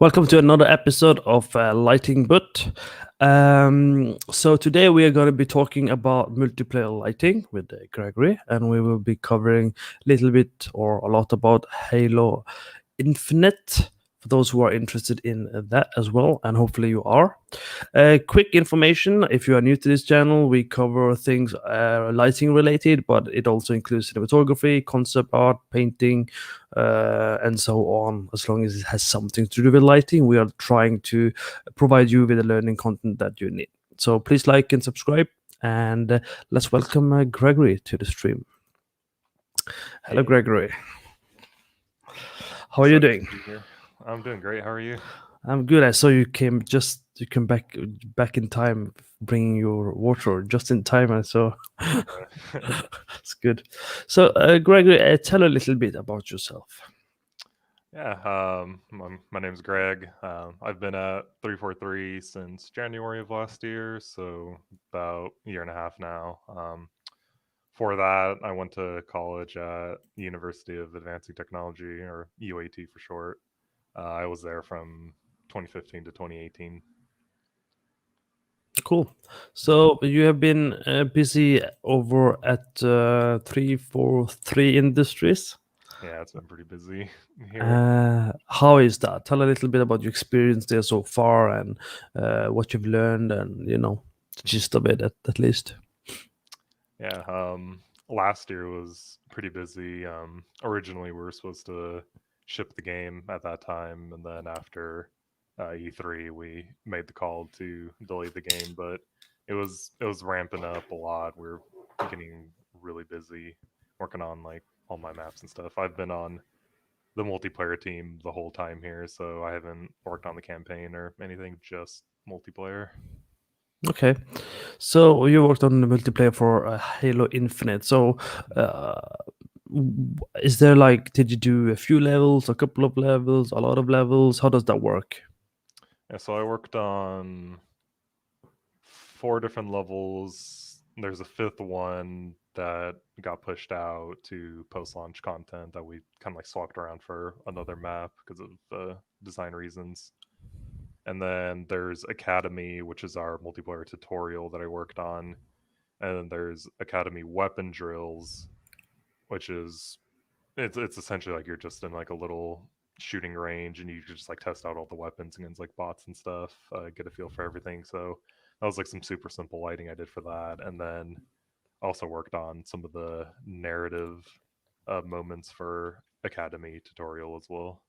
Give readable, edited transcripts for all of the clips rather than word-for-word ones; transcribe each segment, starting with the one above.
Welcome to another episode of Lighting But. So today we are going to be talking about multiplayer lighting with Gregory, and we will be covering a little bit or a lot about Halo Infinite for those who are interested in that as well, and hopefully you are. Quick information, if you are new to this channel, we cover things lighting related, but it also includes cinematography, concept art, painting, and so on. As long as it has something to do with lighting, we are trying to provide you with the learning content that you need. So please like and subscribe, and let's welcome Gregory to the stream. Hello, Hey. Gregory. How are you doing? I'm doing great. How are you? I'm good. I saw you came back in time, bringing your water just in time. I saw. It's good. So, Gregory, tell a little bit about yourself. Yeah, my name's Greg. I've been at 343 since January of last year, so about a year and a half now. For that, I went to college at the University of Advancing Technology, or UAT for short. I was there from 2015 to 2018. Cool. So you have been busy over at 343 Industries. Yeah, it's been pretty busy here. How is that? Tell a little bit about your experience there so far, and what you've learned, and the gist of it at least. Yeah, last year was pretty busy. Originally, we were supposed to ship the game at that time, and then after E3, we made the call to delay the game. But it was ramping up a lot. We're getting really busy working on like all my maps and stuff. I've been on the multiplayer team the whole time here, so I haven't worked on the campaign or anything, just multiplayer. Okay, so you worked on the multiplayer for Halo Infinite. So, is there did you do a few levels, a couple of levels, a lot of levels? How does that work? Yeah, so I worked on 4 different levels. There's a fifth one that got pushed out to post-launch content that we kind of like swapped around for another map because of design reasons. And then there's Academy, which is our multiplayer tutorial that I worked on. And then there's Academy Weapon Drills, which is it's essentially like you're just in like a little shooting range and you just like test out all the weapons against like bots and stuff, get a feel for everything. So that was like some super simple lighting I did for that, and then also worked on some of the narrative moments for Academy tutorial as well.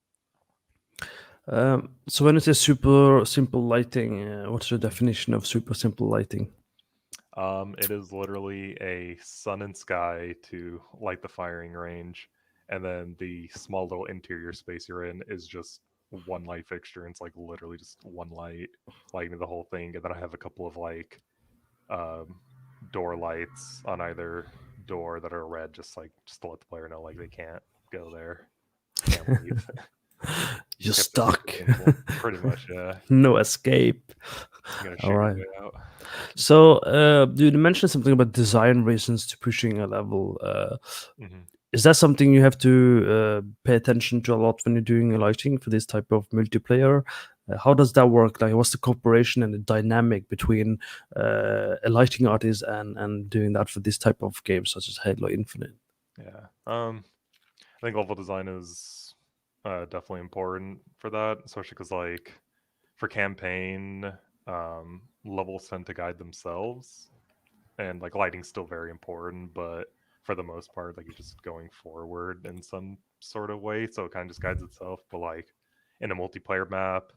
So when it says super simple lighting, what's the definition of super simple lighting? It is literally a sun and sky to light the firing range, and then the small little interior space you're in is just one light fixture, and it's like literally just one light lighting the whole thing. And then I have a couple of like um, door lights on either door that are red, just to let the player know like they can't go there, can't leave. You're Kept it super stuck. simple. Pretty much, yeah. No escape. You gotta All shoot your right. way out. So, you mentioned something about design reasons to pushing a level. hmm Is that something you have to pay attention to a lot when you're doing lighting for this type of multiplayer? How does that work? Like, what's the cooperation and the dynamic between a lighting artist and doing that for this type of games such as Halo Infinite? Yeah. I think level design is definitely important for that, especially because like for campaign, levels tend to guide themselves, and like lighting's still very important, but for the most part, like you're just going forward in some sort of way, so it kind of just guides itself. But like in a multiplayer map,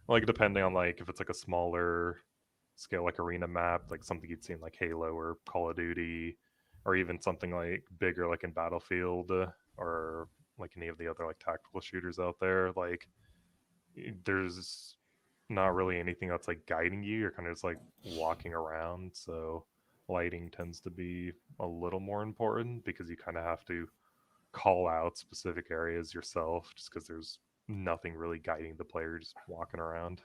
like depending on like if it's like a smaller scale like arena map, like something you'd see in like Halo or Call of Duty, or even something like bigger like in Battlefield, or like any of the other like tactical shooters out there, like there's not really anything that's like guiding you. You're kind of just like walking around. So lighting tends to be a little more important because you kind of have to call out specific areas yourself just because there's nothing really guiding the player just walking around.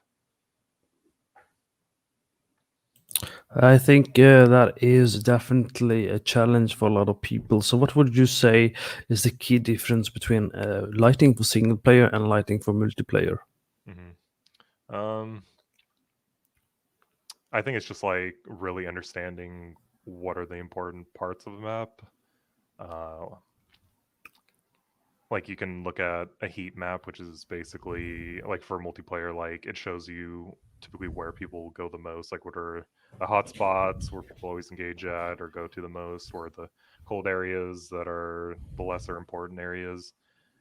I think that is definitely a challenge for a lot of people. So, what would you say is the key difference between lighting for single player and lighting for multiplayer? I think it's just like really understanding what are the important parts of a map. Like you can look at a heat map, which is basically like for multiplayer, like it shows you typically where people go the most, like what are the hot spots where people always engage at or go to the most, where the cold areas that are the lesser important areas.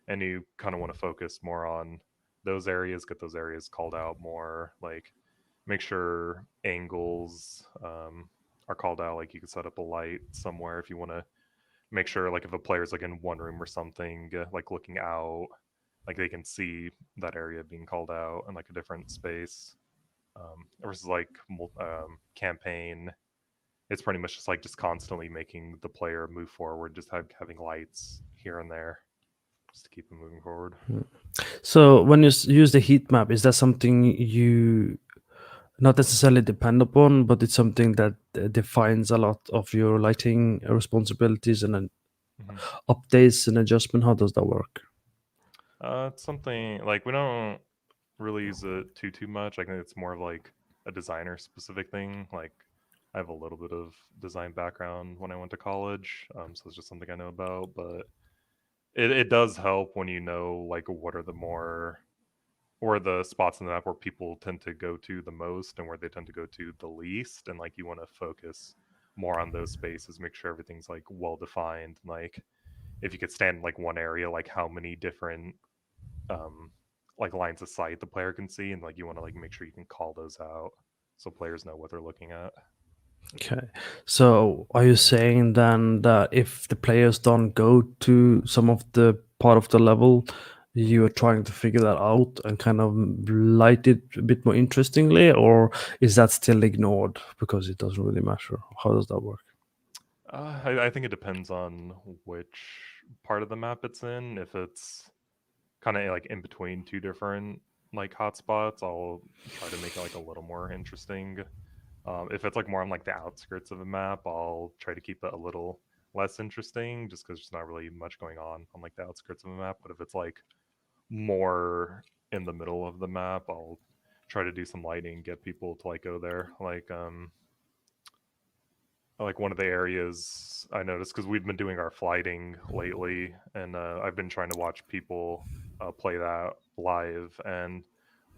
And you kind of want to focus more on those areas, get those areas called out more, like make sure angles are called out. Like you can set up a light somewhere if you want to make sure, like if a player's like in one room or something, like looking out, like they can see that area being called out in like a different space. Versus like campaign, it's pretty much just like just constantly making the player move forward, just having lights here and there, just to keep them moving forward. So when you use the heat map, is that something you not necessarily depend upon, but it's something that defines a lot of your lighting responsibilities and then updates and adjustment? How does that work? It's something like we don't really use it too much. I think it's more of like a designer specific thing. Like I have a little bit of design background when I went to college, so it's just something I know about. But it does help when you know like what are the more or the spots in the map where people tend to go to the most and where they tend to go to the least, and like you want to focus more on those spaces, make sure everything's like well defined. Like if you could stand in like one area, like how many different like lines of sight the player can see, and like you want to like make sure you can call those out so players know what they're looking at. Okay, so are you saying then that if the players don't go to some of the part of the level, you are trying to figure that out and kind of light it a bit more interestingly, or is that still ignored because it doesn't really matter? How does that work? I think it depends on which part of the map it's in. If it's kind of like in between two different like hotspots, I'll try to make it like a little more interesting. If it's like more on like the outskirts of a map, I'll try to keep it a little less interesting, just because there's not really much going on like the outskirts of a map. But if it's like more in the middle of the map, I'll try to do some lighting, get people to like go there. Like one of the areas I noticed, because we've been doing our flighting lately, and I've been trying to watch people play that live. And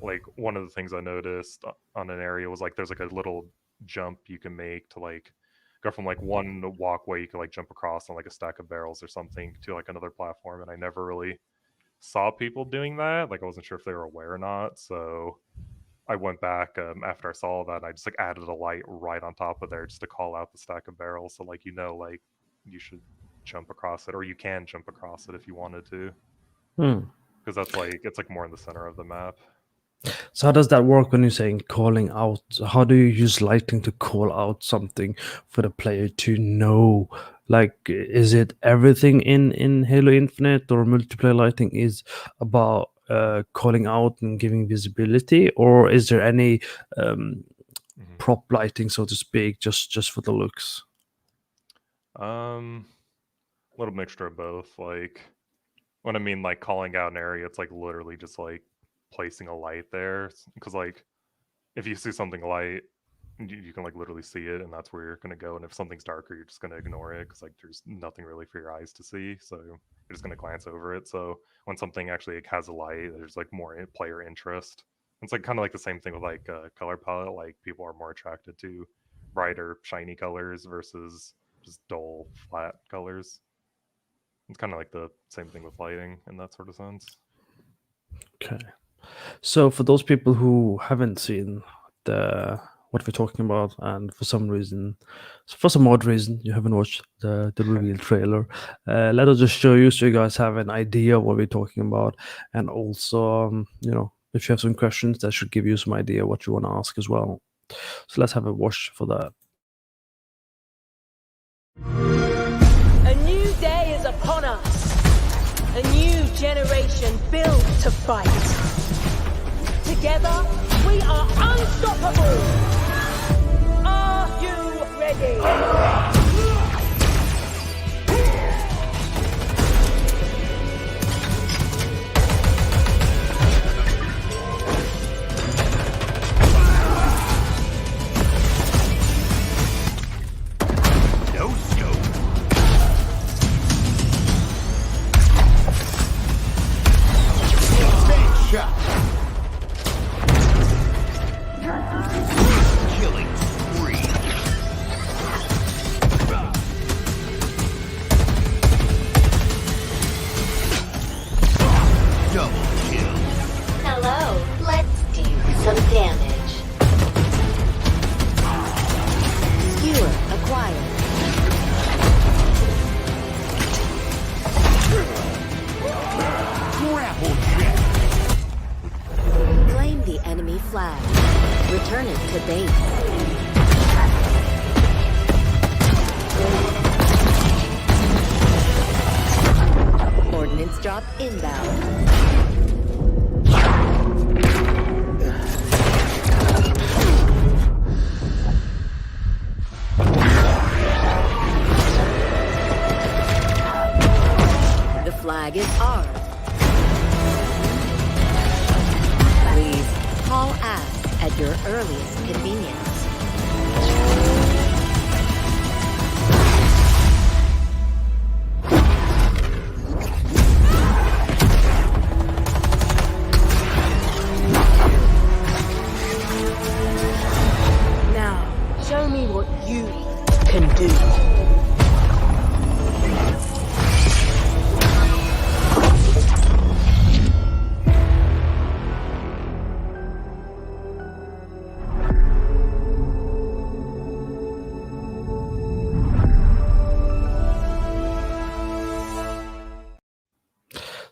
like one of the things I noticed on an area was like there's like a little jump you can make to like go from like one walkway you can like jump across on like a stack of barrels or something to like another platform. And I never really saw people doing that. Like I wasn't sure if they were aware or not. So I went back after I saw that. And I just like added a light right on top of there just to call out the stack of barrels. So like like you should jump across it, or you can jump across it if you wanted to, because that's like it's like more in the center of the map. So how does that work when you're saying calling out? How do you use lighting to call out something for the player to know? Like, is it everything in Halo Infinite or multiplayer lighting is about calling out and giving visibility, or is there any prop lighting, so to speak, just for the looks? A little mixture of both. Like when I mean like calling out an area, it's like literally just like placing a light there, because like if you see something light, you can like literally see it, and that's where you're gonna go. And if something's darker, you're just gonna ignore it because like there's nothing really for your eyes to see, so you're just gonna glance over it. So when something actually like, has a light, there's like more player interest. It's like kind of like the same thing with like color palette. Like people are more attracted to brighter, shiny colors versus just dull, flat colors. It's kind of like the same thing with lighting in that sort of sense. Okay. So for those people who haven't seen the what we're talking about, and for some odd reason, you haven't watched the reveal trailer, let us just show you so you guys have an idea of what we're talking about, and also if you have some questions, that should give you some idea what you want to ask as well. So let's have a watch for that. A new day is upon us. A new generation built to fight. Together, we are unstoppable. Are you ready? flag. Return it to base. Ordnance drop inbound. The flag is ours. Please call ask at your earliest convenience. Now, show me what you can do.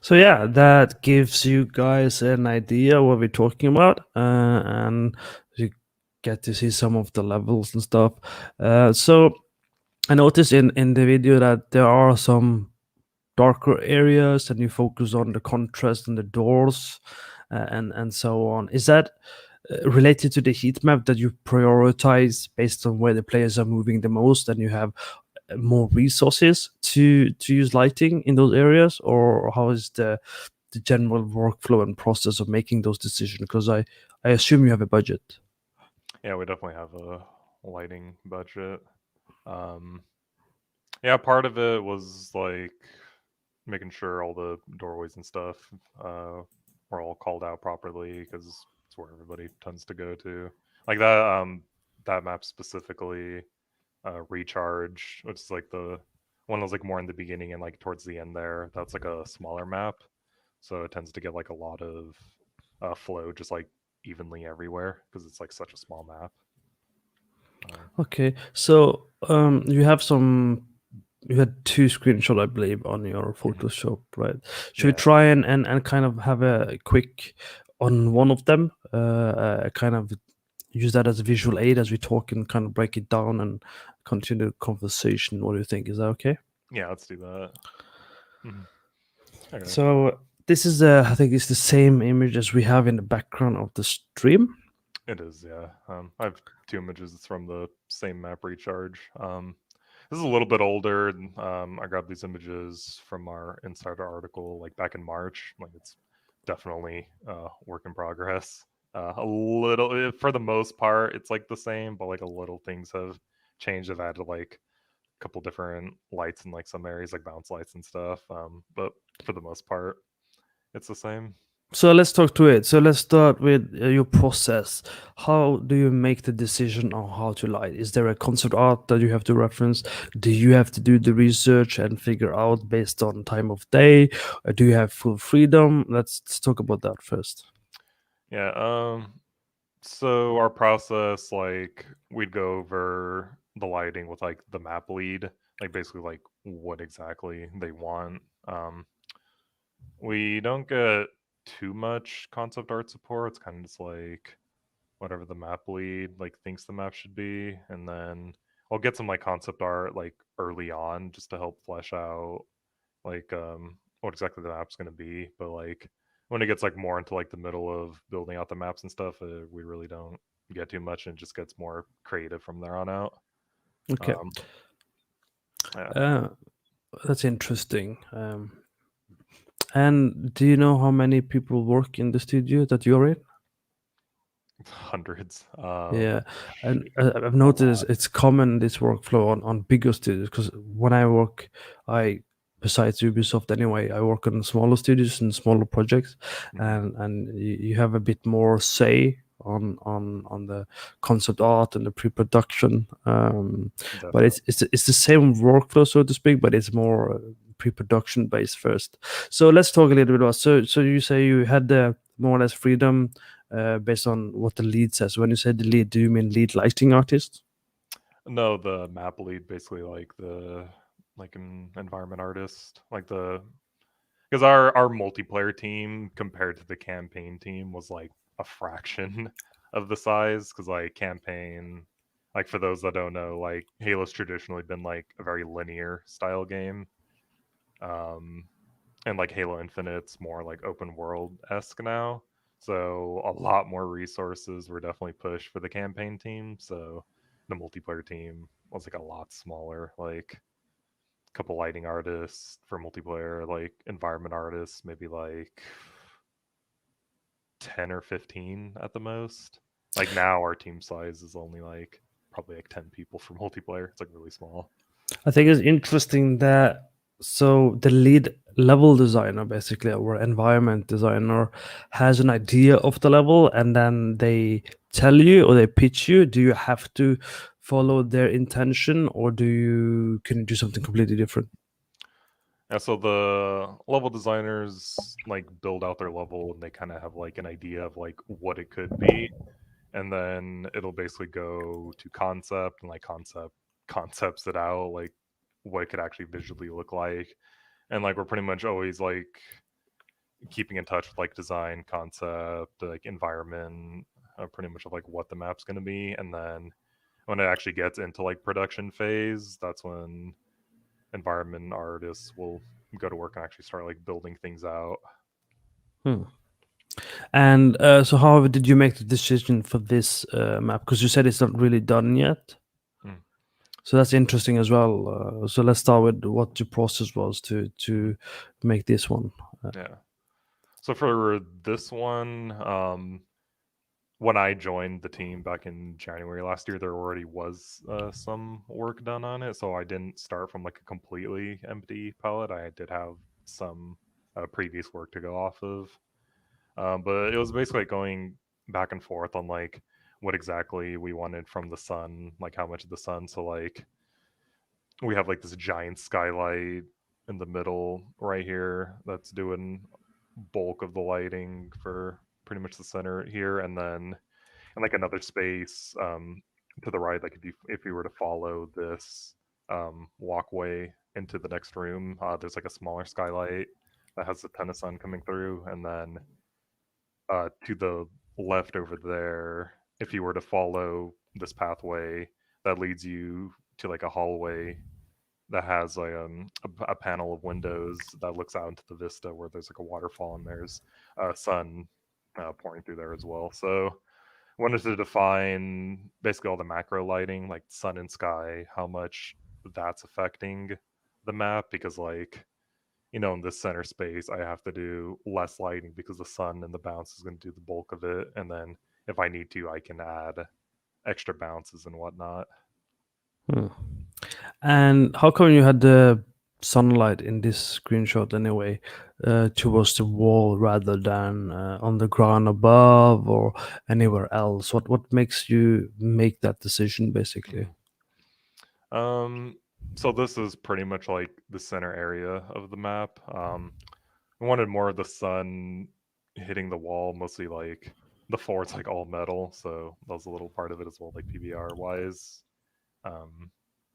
So yeah, that gives you guys an idea what we're talking about, and you get to see some of the levels and stuff. So I noticed in the video that there are some darker areas, and you focus on the contrast and the doors, and so on. Is that related to the heat map that you prioritize based on where the players are moving the most, and you have more resources to use lighting in those areas, or how is the general workflow and process of making those decisions? Because I assume you have a budget. Yeah, we definitely have a lighting budget. Yeah, part of it was like making sure all the doorways and stuff were all called out properly, because it's where everybody tends to go to. Like that map specifically, Recharge, which is like the one that was like more in the beginning and like towards the end there. That's like a smaller map, so it tends to get like a lot of flow just like evenly everywhere because it's like such a small map. Okay, so you had two screenshots, I believe, on your Photoshop, right? Should we Yeah. try and kind of have a quick on one of them, kind of use that as a visual aid as we talk, and kind of break it down and continue the conversation? What do you think? Is that okay? Yeah, let's do that. Okay. So this is I think it's the same image as we have in the background of the stream. It is, yeah. I have two images. It's from the same map, Recharge. This is a little bit older. I grabbed these images from our Insider article, like back in March. Like it's definitely work in progress. A little, for the most part, it's like the same, but like a little things have changed. I've added like a couple different lights in like some areas, like bounce lights and stuff. But for the most part, it's the same. So let's talk to it. So let's start with your process. How do you make the decision on how to light? Is there a concept art that you have to reference? Do you have to do the research and figure out based on time of day? Or do you have full freedom? Let's talk about that first. Yeah. So our process, like we'd go over the lighting with like the map lead, like basically like what exactly they want. We don't get too much concept art support. It's kind of just like whatever the map lead like thinks the map should be, and then I'll get some like concept art like early on just to help flesh out like what exactly the map's going to be. But like when it gets like more into like the middle of building out the maps and stuff, we really don't get too much, and it just gets more creative from there on out. Okay. Yeah. That's interesting. And do you know how many people work in the studio that you're in? Hundreds. Yeah, and I've noticed it's common, this workflow on bigger studios, because when I work, besides Ubisoft anyway, I work on smaller studios and smaller projects, and you have a bit more say on the concept art and the pre-production. But it's the same workflow, so to speak, but it's more pre-production based first. So let's talk a little bit about. So you say you had the more or less freedom based on what the lead says. When you say the lead, do you mean lead lighting artist? No, the map lead, basically like an environment artist, like because our multiplayer team compared to the campaign team was like a fraction of the size, because like campaign, like for those that don't know, like Halo's traditionally been like a very linear style game. And like Halo Infinite's more like open world esque now. So a lot more resources were definitely pushed for the campaign team. So the multiplayer team was like a lot smaller, like a couple lighting artists for multiplayer, like environment artists, maybe like 10 or 15 at the most. Like now our team size is only like probably like 10 people for multiplayer. It's like really small. I think it's interesting that so the lead level designer, basically, or environment designer, has an idea of the level, and then they tell you or they pitch you. Do you have to follow their intention, or can you do something completely different? Yeah, so the level designers like build out their level and they kind of have like an idea of like what it could be, and then it'll basically go to concept and like concepts it out like what it could actually visually look like. And like we're pretty much always like keeping in touch with like design, concept, like environment, pretty much of like what the map's going to be. And then when it actually gets into like production phase, that's when environment artists will go to work and actually start like building things out. And so, how did you make the decision for this map? Because you said it's not really done yet. Mm. So that's interesting as well. So let's start with what your process was to make this one. Yeah. So for this one, when I joined the team back in January last year, there already was some work done on it. So I didn't start from like a completely empty palette. I did have some previous work to go off of. But it was basically like going back and forth on like what exactly we wanted from the sun, like how much of the sun. So like we have like this giant skylight in the middle right here that's doing bulk of the lighting for pretty much the center here, and then in like another space to the right, like if you were to follow this walkway into the next room, there's like a smaller skylight that has a ton of sun coming through, and then to the left over there, if you were to follow this pathway that leads you to like a hallway that has like a panel of windows that looks out into the vista where there's like a waterfall and there's sun pouring through there as well. So wanted to define basically all the macro lighting, like sun and sky, how much that's affecting the map, because like in this center space I have to do less lighting because the sun and the bounce is going to do the bulk of it, and then if I need to I can add extra bounces and whatnot. And how come you had the sunlight in this screenshot anyway towards the wall rather than on the ground above or anywhere else? What makes you make that decision, basically? So this is pretty much like the center area of the map. I wanted more of the sun hitting the wall, mostly like the floor's like all metal, so that was a little part of it as well, like PBR wise,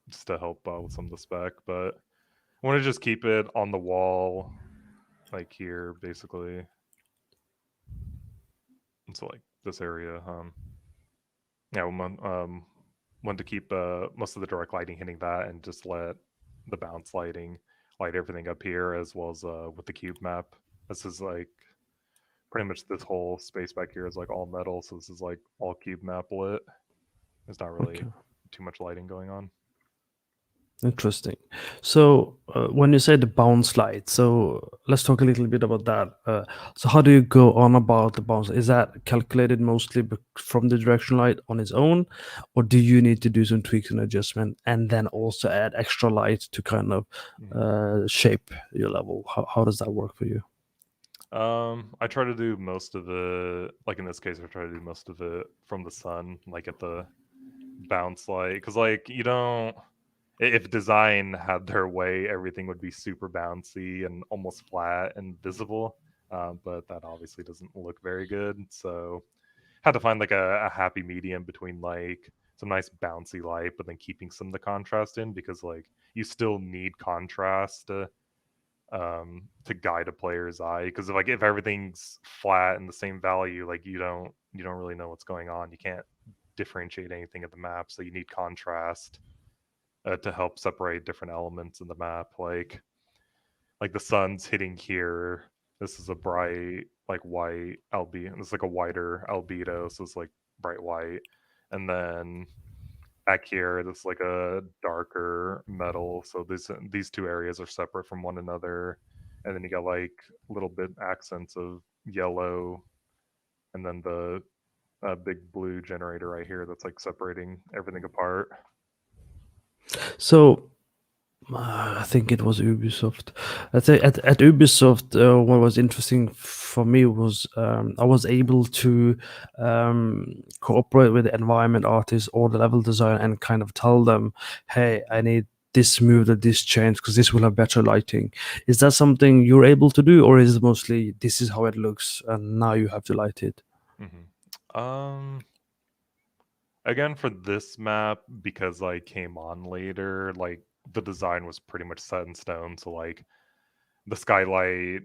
just to help with some of the spec. But I want to just keep it on the wall, like here, basically. And so like this area, yeah, want to keep most of the direct lighting hitting that, and just let the bounce lighting light everything up here, as well as with the cube map. This is like pretty much this whole space back here is like all metal, so this is like all cube map lit. There's not really too much lighting going on. Interesting. So when you say the bounce light, so let's talk a little bit about that. So how do you go on about the bounce? Is that calculated mostly from the direction light on its own, or do you need to do some tweaks and adjustment and then also add extra light to kind of shape your level? How does that work for you? I try to do most of it, like in this case, I try to do most of it from the sun, like at the bounce light, because like you don't. If design had their way, everything would be super bouncy and almost flat and visible, but that obviously doesn't look very good. So had to find like a happy medium between like some nice bouncy light, but then keeping some of the contrast in, because like you still need contrast to guide a player's eye. Because if everything's flat and the same value, like you don't you don't really know what's going on. You can't differentiate anything in the map, so you need contrast to help separate different elements in the map. Like the sun's hitting here. This is a bright like white albedo. It's like a whiter albedo, so it's like bright white. And then back here, this is like a darker metal. So these two areas are separate from one another. And then you got like little bit accents of yellow, and then the big blue generator right here that's like separating everything apart. So I think it was Ubisoft. I'd say at Ubisoft, what was interesting for me was I was able to cooperate with the environment artists or the level designer and kind of tell them, hey, I need this move or this change because this will have better lighting. Is that something you're able to do, or is it mostly this is how it looks and now you have to light it? Again, for this map, because I came on later, like the design was pretty much set in stone. So like the skylight,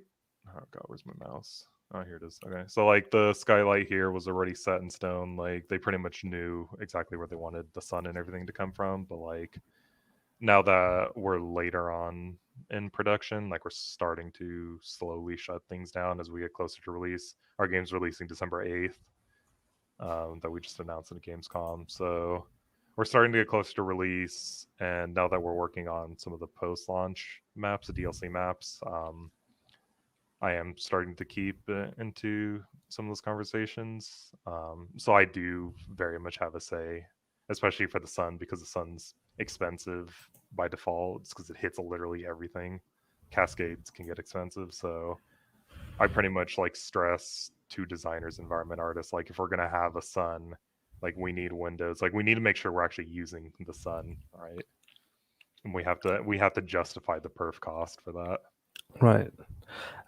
oh god, where's my mouse? Oh, here it is. Okay, so like the skylight here was already set in stone. Like they pretty much knew exactly where they wanted the sun and everything to come from. But like now that we're later on in production, like we're starting to slowly shut things down as we get closer to release. Our game's releasing December 8th. That we just announced in Gamescom. So we're starting to get closer to release, and now that we're working on some of the post-launch maps, the DLC maps, I am starting to keep into some of those conversations. So I do very much have a say, especially for the sun, because the sun's expensive by default. It's because it hits literally everything. Cascades can get expensive, so I pretty much like stress to designers, environment artists, like if we're gonna have a sun, like we need windows, like we need to make sure we're actually using the sun, right? And we have to justify the perf cost for that. Right.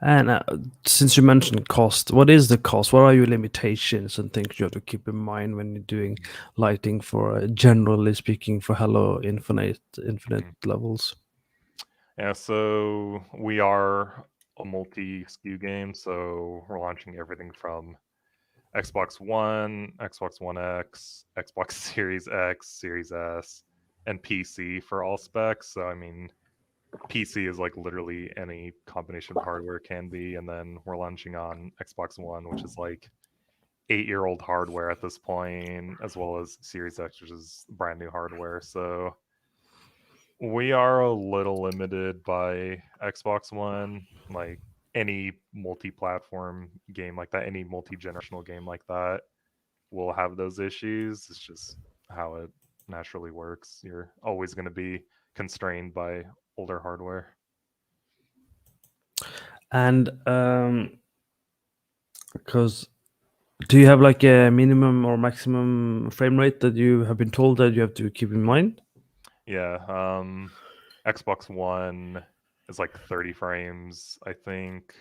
And since you mentioned cost, what is the cost? What are your limitations and things you have to keep in mind when you're doing lighting for, generally speaking, for Halo Infinite levels? Yeah, so we are a multi-SKU game, so we're launching everything from Xbox One, Xbox One X, Xbox Series X, Series S, and PC for all specs. So I mean, PC is like literally any combination of hardware can be, and then we're launching on Xbox One, which is like 8-year-old hardware at this point, as well as Series X, which is brand new hardware. So we are a little limited by Xbox One. Like any multi-platform game like that, any multi-generational game like that will have those issues. It's just how it naturally works. You're always going to be constrained by older hardware. And because do you have like a minimum or maximum frame rate that you have been told that you have to keep in mind? Yeah, Xbox One is like 30 frames, I think.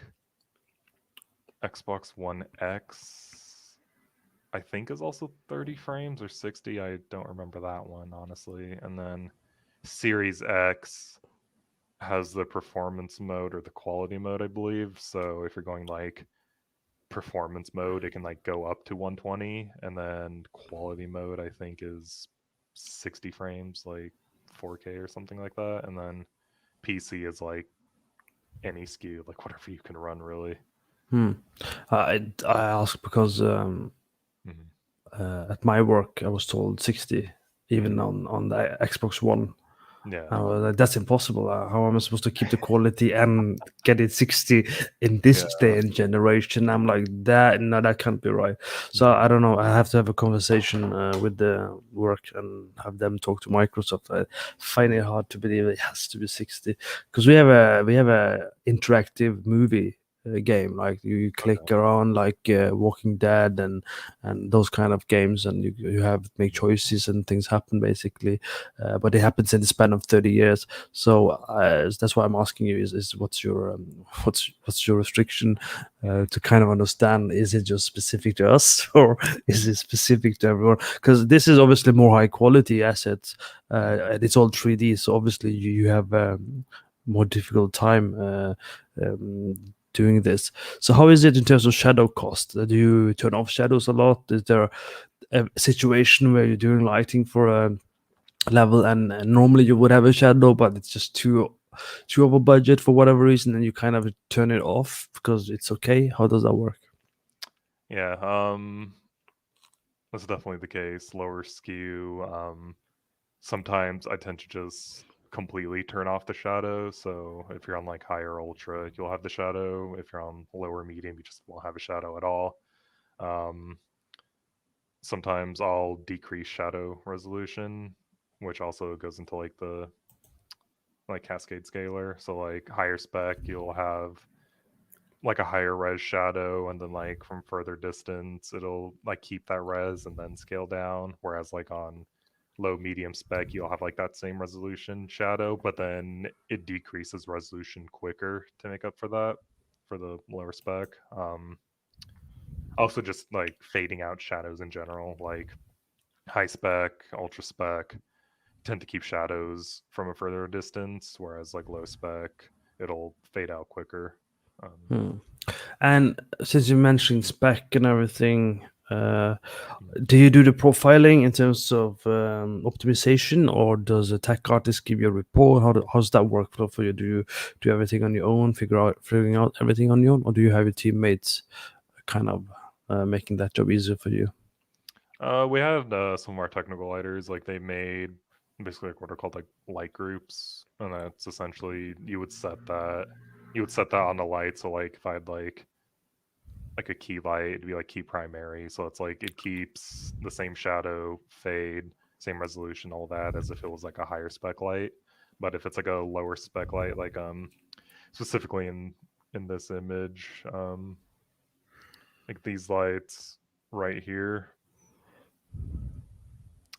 Xbox One X, I think, is also 30 frames or 60. I don't remember that one, honestly. And then Series X has the performance mode or the quality mode, I believe. So if you're going like performance mode, it can like go up to 120, and then quality mode I think is 60 frames, like 4K or something like that. And then PC is like any SKU, like whatever you can run, really. I ask because at my work I was told 60 even on the Xbox One. Yeah, That's impossible. How am I supposed to keep the quality and get it 60 in this day and generation? I'm like, that no, that can't be right. So I don't know. I have to have a conversation with the work and have them talk to Microsoft. I find it hard to believe it has to be 60 because we have a interactive movie game, like you click around like Walking Dead and those kind of games, and you have make choices and things happen basically, but it happens in the span of 30 years. So that's why I'm asking you is what's your restriction to kind of understand, is it just specific to us or is it specific to everyone? Because this is obviously more high quality assets, and it's all 3D, so obviously you have more difficult time doing this. So how is it in terms of shadow cost? Do you turn off shadows a lot? Is there a situation where you're doing lighting for a level and normally you would have a shadow, but it's just too over budget for whatever reason, and you kind of turn it off because it's okay? How does that work? Yeah, that's definitely the case. Lower skew. Sometimes I tend to just completely turn off the shadow. So if you're on like higher ultra, you'll have the shadow. If you're on lower medium, you just won't have a shadow at all. Um, Sometimes I'll decrease shadow resolution, which also goes into like the like cascade scaler. So like higher spec, you'll have like a higher res shadow, and then like from further distance, it'll like keep that res and then scale down. Whereas like on low medium spec, you'll have like that same resolution shadow, but then it decreases resolution quicker to make up for that for the lower spec. Also just like fading out shadows in general, like high spec, ultra spec tend to keep shadows from a further distance, whereas like low spec, it'll fade out quicker. Hmm. And since you mentioned spec and everything, do you do the profiling in terms of optimization, or does a tech artist give you a report? How's that workflow for you? Do you do everything on your own, figuring out everything on your own, or do you have your teammates kind of making that job easier for you? We had some of our technical lighters, like they made basically like what are called like light groups, and that's essentially you would set that on the light. So like if I had like a key light, it'd be like key primary. So it's like it keeps the same shadow, fade, same resolution, all that as if it was like a higher spec light. But if it's like a lower spec light, like specifically in this image, like these lights right here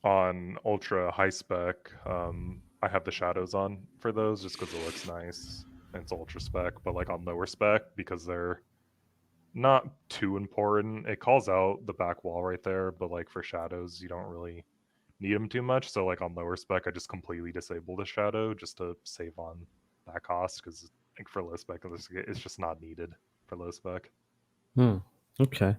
on ultra high spec, I have the shadows on for those just because it looks nice and it's ultra spec. But like on lower spec, because they're not too important, it calls out the back wall right there. But like for shadows, you don't really need them too much. So like on lower spec, I just completely disable the shadow just to save on that cost, because like for low spec, it's just not needed for low spec. Hmm. Okay.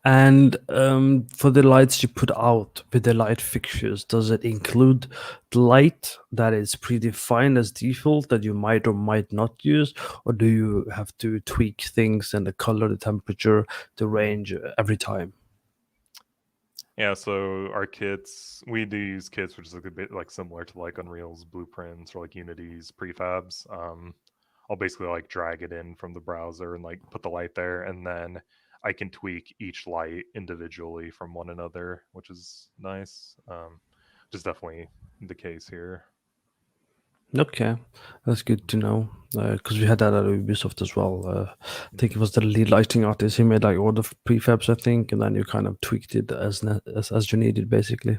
And for the lights you put out with the light fixtures, does it include the light that is predefined as default that you might or might not use, or do you have to tweak things and the color, the temperature, the range every time? Yeah, so our kits, we do use kits, which is like a bit like similar to like Unreal's blueprints or like Unity's prefabs. I'll basically like drag it in from the browser and like put the light there, and then I can tweak each light individually from one another, which is nice. Which is definitely the case here. Okay, that's good to know because we had that at Ubisoft as well. I think it was the lead lighting artist. He made like all the prefabs, I think, and then you kind of tweaked it as you needed, basically.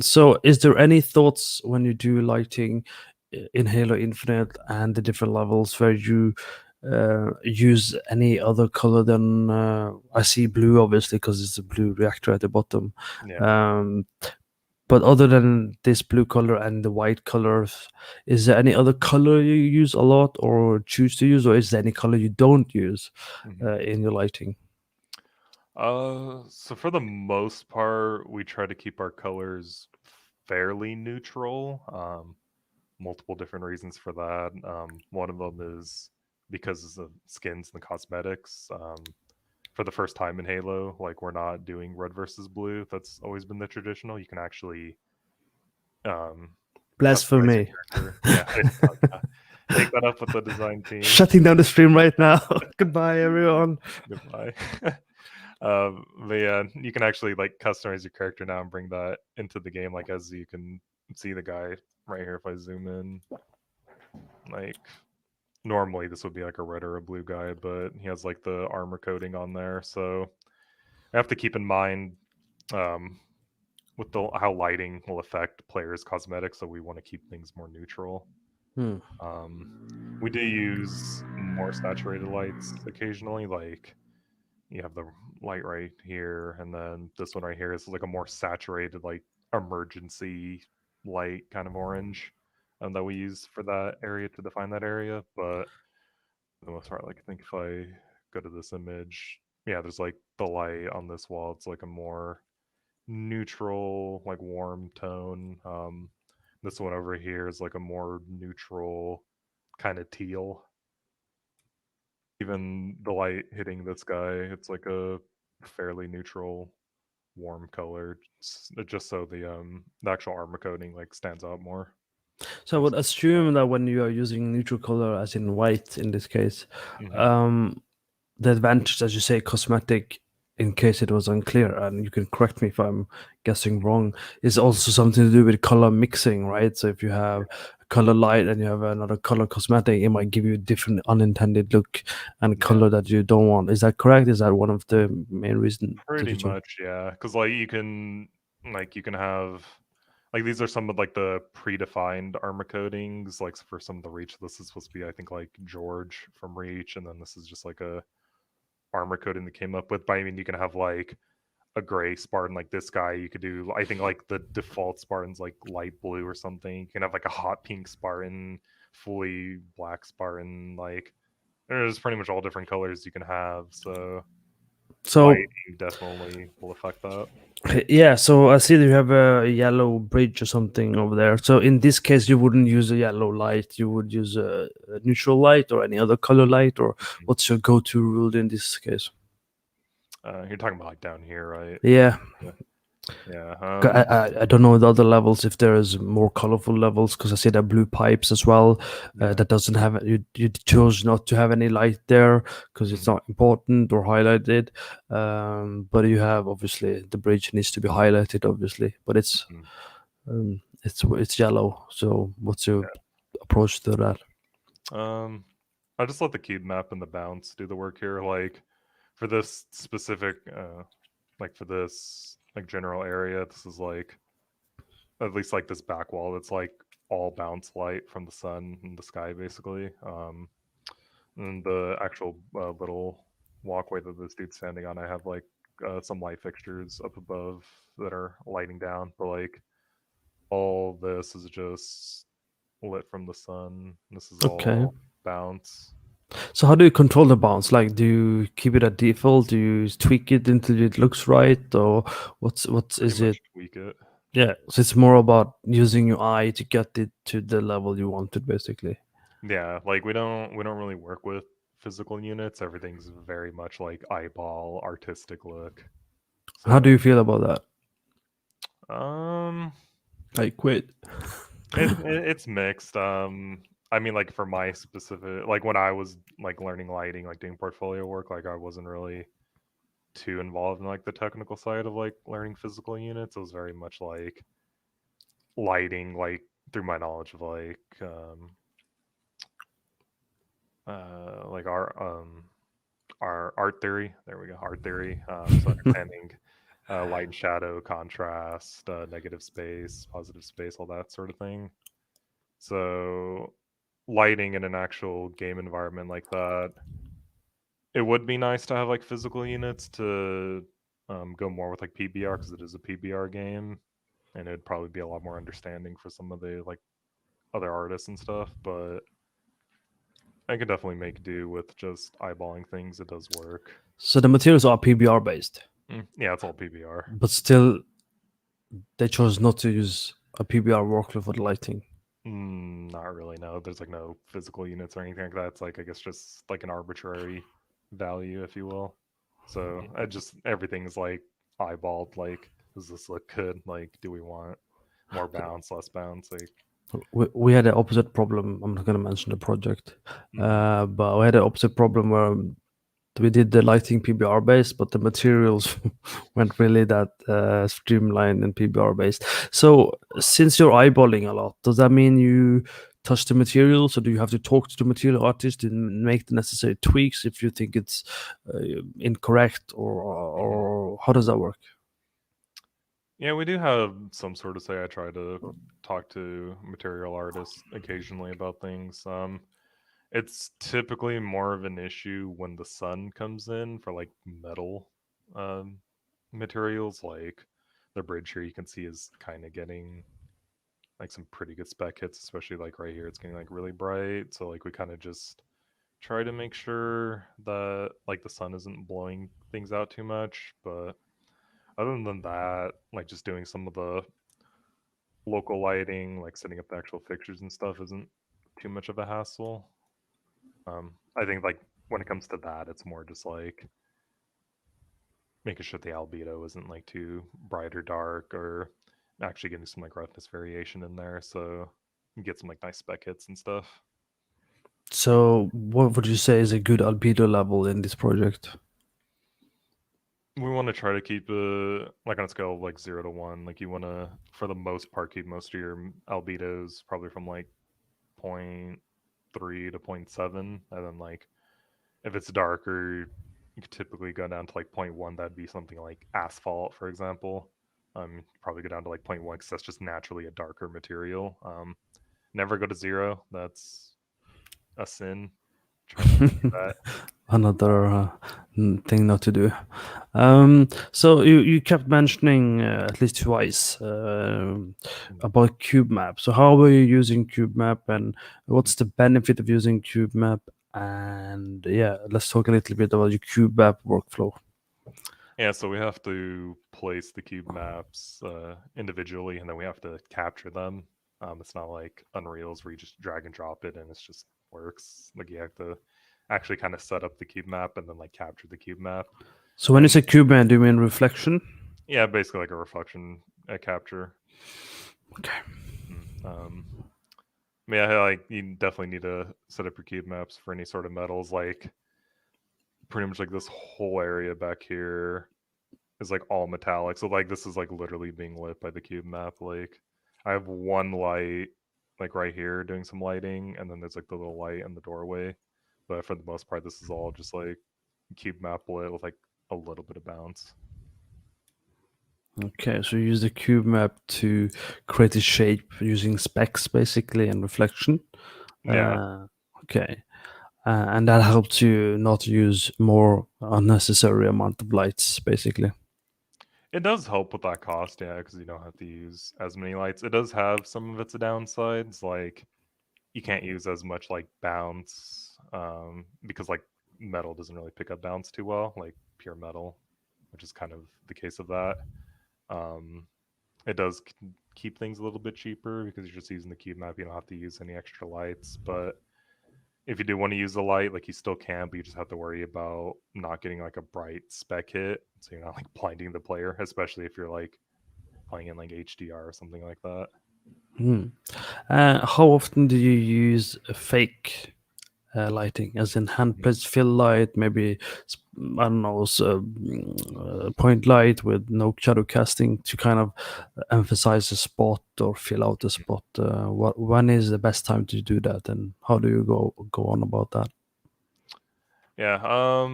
So, is there any thoughts when you do lighting in Halo Infinite and the different levels where you use any other color than I see blue, obviously, because it's a blue reactor at the bottom. Yeah. But other than this blue color and the white colors, is there any other color you use a lot or choose to use, or is there any color you don't use Mhm. in your lighting? So for the most part, we try to keep our colors fairly neutral. Multiple different reasons for that. One of them is because of the skins and the cosmetics. For the first time in Halo, like we're not doing red versus blue. That's always been the traditional. You can actually um, customize your Blasphemy. character. Yeah, take that up with the design team. Shutting down the stream right now. Goodbye, everyone. Goodbye. But yeah, you can actually like customize your character now and bring that into the game. Like as you can see the guy right here, if I zoom in, like normally this would be like a red or a blue guy, but he has like the armor coating on there. So I have to keep in mind um, with the how lighting will affect players' cosmetics. So we want to keep things more neutral. Hmm. We do use more saturated lights occasionally, like you have the light right here, and then this one right here is like a more saturated, like emergency light kind of orange that we use for that area to define that area. But the most part. Like I think if I go to this image, yeah, there's like the light on this wall. It's like a more neutral, like warm tone. This one over here is like a more neutral kind of teal. Even the light hitting this guy, it's like a fairly neutral, warm color, just so the actual armor coating like stands out more. So I would assume that when you are using neutral color, as in white in this case, the advantage, as you say, cosmetic, in case it was unclear, and you can correct me if I'm guessing wrong, is also something to do with color mixing, right? So if you have a color light and you have another color cosmetic, it might give you a different unintended look and color that you don't want. Is that correct? Is that one of the main reasons? Pretty much, yeah. Because like you can have like these are some of like the predefined armor coatings. Like for some of the Reach, this is supposed to be I think like George from Reach, and then this is just like a armor coating that came up with. But I mean, you can have like a gray Spartan like this guy. You could do I think like the default Spartan's like light blue or something. You can have like a hot pink Spartan, fully black Spartan. Like there's pretty much all different colors you can have. So lighting definitely will affect that. Yeah, so I see that you have a yellow bridge or something over there. So in this case, you wouldn't use a yellow light. You would use a neutral light or any other color light, or what's your go-to rule in this case? You're talking about like down here, right? Yeah. Yeah. I don't know the other levels if there is more colorful levels, because I see there are blue pipes as well. That doesn't have you chose not to have any light there because it's not important or highlighted. But you have obviously the bridge needs to be highlighted, obviously, but it's yellow. So what's your approach to that? I just let the cube map and the bounce do the work here. Like for this specific, like for this like general area, this is like at least like this back wall. It's like all bounce light from the sun and the sky, basically. And the actual little walkway that this dude's standing on, I have like some light fixtures up above that are lighting down. But like all this is just lit from the sun. This is all bounce. So how do you control the bounce? Like, do you keep it at default? Do you tweak it until it looks right, or what's is it? Tweak it. Yeah, so it's more about using your eye to get it to the level you want it, basically. Yeah, like we don't really work with physical units. Everything's very much like eyeball artistic look. So, how do you feel about that? I quit. It's mixed. I mean, like for my specific, like when I was like learning lighting, like doing portfolio work, like I wasn't really too involved in like the technical side of like learning physical units. It was very much like lighting, like through my knowledge of like our art theory. There we go, art theory. So understanding light and shadow, contrast, negative space, positive space, all that sort of thing. So lighting in an actual game environment like that, it would be nice to have like physical units to go more with like PBR, because it is a PBR game, and it'd probably be a lot more understanding for some of the like other artists and stuff. But I could definitely make do with just eyeballing things. It does work. So the materials are PBR based. Yeah, it's all PBR. But still, they chose not to use a PBR workflow for the lighting. Not really. No, there's like no physical units or anything like that. It's like I guess just like an arbitrary value, if you will. So I just everything's like eyeballed. Like, does this look good? Like, do we want more bounce, less bounce? Like, we had an opposite problem. I'm not going to mention the project, but we had an opposite problem where we did the lighting PBR based, but the materials weren't really that streamlined and PBR based. So since you're eyeballing a lot, does that mean you touch the materials, or do you have to talk to the material artist and make the necessary tweaks if you think it's incorrect, or how does that work? yeah, we do have some sort of say. I try to talk to material artists occasionally about things. It's typically more of an issue when the sun comes in for like metal materials. Like the bridge here, you can see is kind of getting like some pretty good spec hits, especially like right here. It's getting like really bright. So like we kind of just try to make sure that like the sun isn't blowing things out too much. But other than that, like just doing some of the local lighting, like setting up the actual fixtures and stuff, isn't too much of a hassle. I think like when it comes to that, it's more just like making sure the albedo isn't like too bright or dark, or actually getting some like roughness variation in there, so you get some like nice spec hits and stuff. So, what would you say is a good albedo level in this project? We want to try to keep it like on a scale of like 0 to 1. Like you want to, for the most part, keep most of your albedos probably from like 0.3 to 0.7, and then like if it's darker, you could typically go down to like 0.1. That'd be something like asphalt, for example. Probably go down to like 0.1 because that's just naturally a darker material. Never go to 0. That's a sin. Try not to do that. Another thing not to do. So you kept mentioning at least twice about cube map. So how are you using cube map, and what's the benefit of using cube map? And yeah, let's talk a little bit about your cube map workflow. Yeah, so we have to place the cube maps individually, and then we have to capture them. It's not like Unreal's where you just drag and drop it and it just works. Like you have to actually kind of set up the cube map and then like capture the cube map. So when you say cube map, do you mean reflection? Yeah, basically like a reflection capture. Okay. Yeah, like you definitely need to set up your cube maps for any sort of metals. Like pretty much like this whole area back here is like all metallic. So like this is like literally being lit by the cube map. Like I have one light like right here doing some lighting, and then there's like the little light in the doorway. But for the most part, this is all just like cube map lit with like a little bit of bounce. Okay, so you use the cube map to create a shape using specs basically and reflection. Yeah. Okay. And that helps you not use more unnecessary amount of lights basically. It does help with that cost, yeah, because you don't have to use as many lights. It does have some of its downsides, like you can't use as much like bounce, because like metal doesn't really pick up bounce too well, like pure metal, which is kind of the case of that. It does keep things a little bit cheaper because you're just using the cube map. You don't have to use any extra lights, but if you do want to use the light, like you still can, but you just have to worry about not getting like a bright spec hit, so you're not like blinding the player, especially if you're like playing in like HDR or something like that. How often do you use a fake lighting, as in hand placed fill light, maybe I don't know, point light with no shadow casting to kind of emphasize a spot or fill out a spot? When is the best time to do that, and how do you go on about that? Yeah.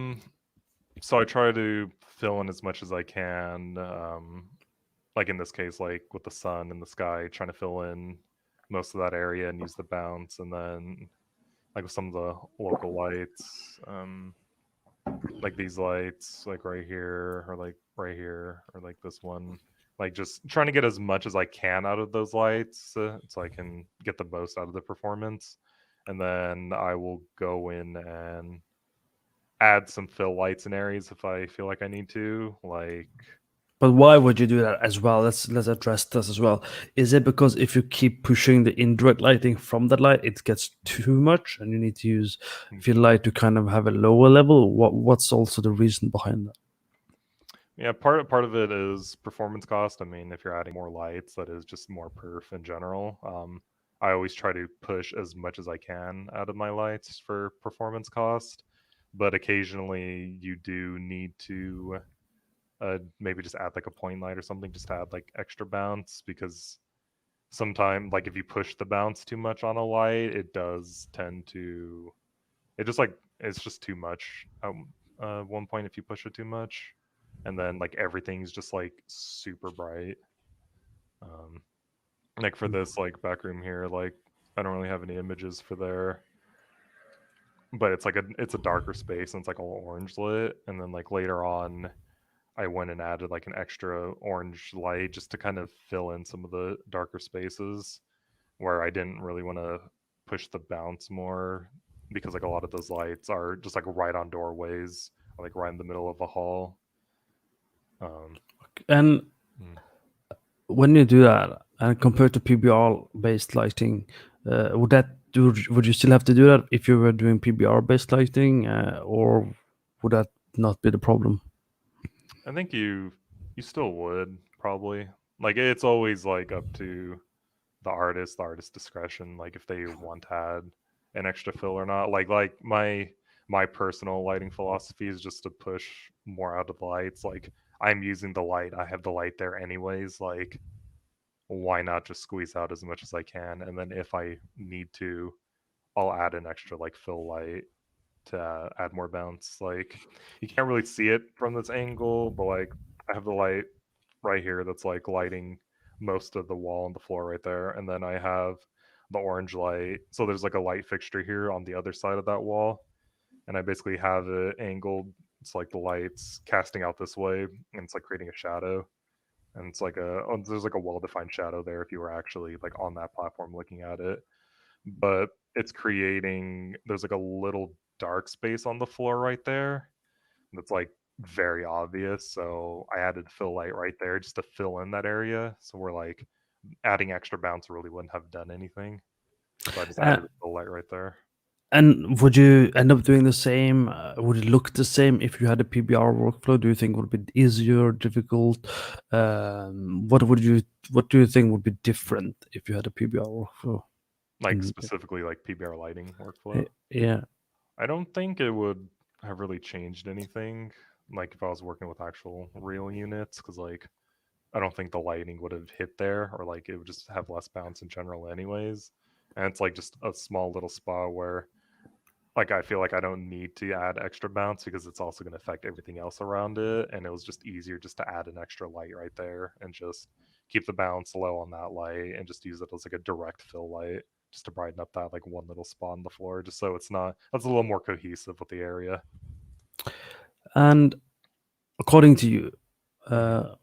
So I try to fill in as much as I can. Like in this case, like with the sun and the sky, trying to fill in most of that area and use the bounce, and then like with some of the local lights, like these lights, like right here, or like right here, or like this one, like just trying to get as much as I can out of those lights, so I can get the most out of the performance. And then I will go in and add some fill lights in areas if I feel like I need to. Like, But why would you do that as well? Let's address this as well. Is it because if you keep pushing the indirect lighting from that light, it gets too much, and you need to use fill light to kind of have a lower level? What's also the reason behind that? yeah, part of it is performance cost. I mean, if you're adding more lights, that is just more perf in general. I always try to push as much as I can out of my lights for performance cost, but occasionally you do need to maybe just add like a point light or something, just to add like extra bounce, because sometimes like if you push the bounce too much on a light, it does tend to, it just like it's just too much at one point if you push it too much, and then like everything's just like super bright. Like for this like back room here, like I don't really have any images for there, but it's like it's a darker space and it's like all orange lit, and then like later on I went and added like an extra orange light just to kind of fill in some of the darker spaces where I didn't really want to push the bounce more because like a lot of those lights are just like right on doorways, or, like right in the middle of a hall. And Mm. when you do that, and compared to PBR based lighting, would you still have to do that if you were doing PBR based lighting, or would that not be the problem? I think you still would probably, like, it's always like up to the artist discretion, like if they want to add an extra fill or not. Like my personal lighting philosophy is just to push more out of the lights. Like I'm using the light, I have the light there anyways. Like why not just squeeze out as much as I can, and then if I need to, I'll add an extra like fill light to add more bounce. Like you can't really see it from this angle, but like I have the light right here that's like lighting most of the wall and the floor right there, and then I have the orange light. So there's like a light fixture here on the other side of that wall, and I basically have it angled. It's like the lights casting out this way, and it's like creating a shadow. And it's like there's like a well-defined shadow there if you were actually like on that platform looking at it, but it's creating, there's like a little dark space on the floor right there that's like very obvious. So I added fill light right there just to fill in that area. So we're like adding extra bounce really wouldn't have done anything. So I just Uh, added a fill light right there. and would you end up doing the same? Would it look the same if you had a PBR workflow? Do you think it would be easier, difficult? What do you think would be different if you had a PBR workflow? Like specifically like PBR lighting workflow. Yeah. I don't think it would have really changed anything. Like if I was working with actual real units, because like I don't think the lighting would have hit there, or like it would just have less bounce in general, anyways. And it's like just a small little spot where, like, I feel like I don't need to add extra bounce because it's also going to affect everything else around it. And it was just easier just to add an extra light right there and just keep the bounce low on that light and just use it as like a direct fill light just to brighten up that like one little spot on the floor, just so it's not, that's a little more cohesive with the area. And according to you,